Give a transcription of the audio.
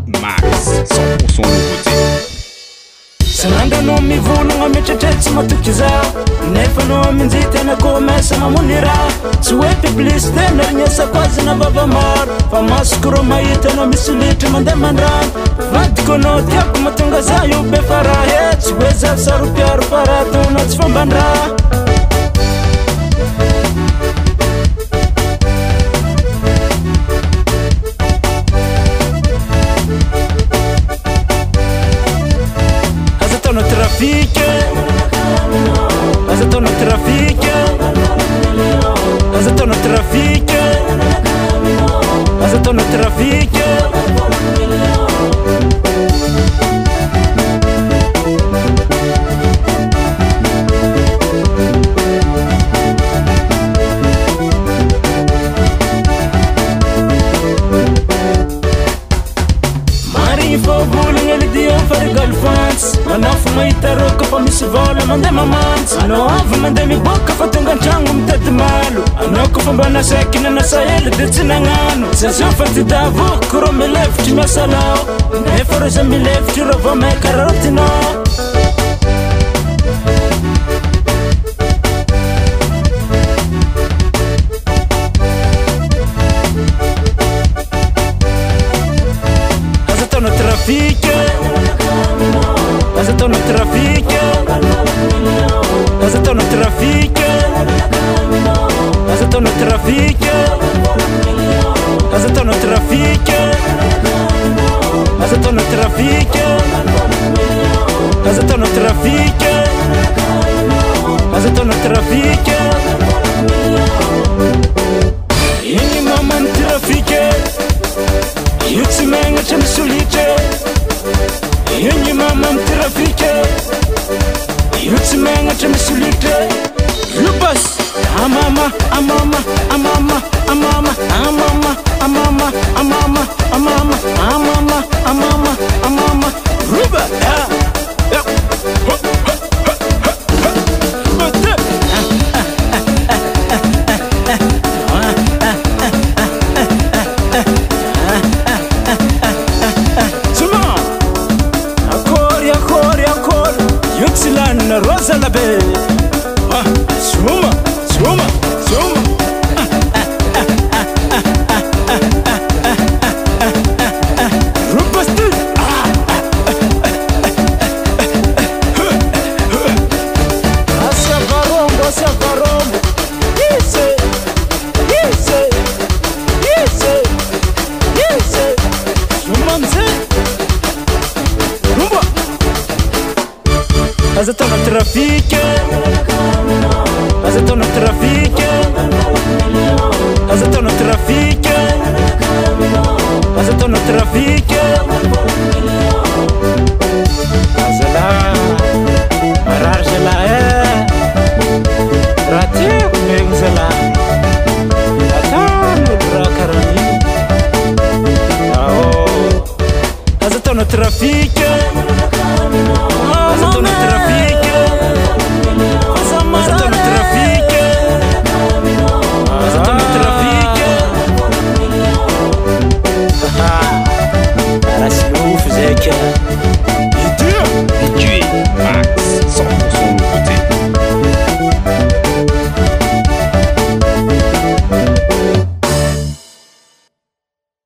Max 100% nouveauté. Sanandano mivolagna mitratra tsy matoky zaho nefa no aminjitena komesa mamonira tsy hoe publicité narignasako azy na vava maro fa masoko ro mahitana misy litry mandeha mandrano vadiko anao tiako mahatonga za io be farahe tsy hoe za saropiaro faratona tsy fambandraha trafique, aza no trafique, aza no trafique, aza no trafique. Anafo mahita roko fa misy vola mandeha mamantsy anao avy mandeha miboaka fa tonga an-tragno mitady malo anao kofa mba nasaiky nanasa ela dia tsy nagnano zazio fa ty davoko ro milefitry miasa lao nefa ro za milefitry ro vao mahay kararotinao aza tao na trafique aza tao na trafique, aza tao na trafique, aza tao na trafique, aza tao na trafique, aza tao na trafique, aza tao na trafique, aza tao na trafique. Igny mamany trafique, io tsy megnatra misolitra. Igny mamany trafique, io tsy megnatra misolitra. Lubas, amama, amama, amama, amama, amama, amama, amama, amama, amama, amama, amama, ruba, Rosa la be, suma, suma, suma. Rupasti. Asia varombo, asia varombo. Ise, ise, ise, ise. Suma mze. Rumba. Aza tao na trafique, aza tao na trafique, aza tao na trafique, aza tao na trafique. Aza lá, marary za lá raha tiako megny za lá ataon'olo raha karaha igny. Aza tao na trafique.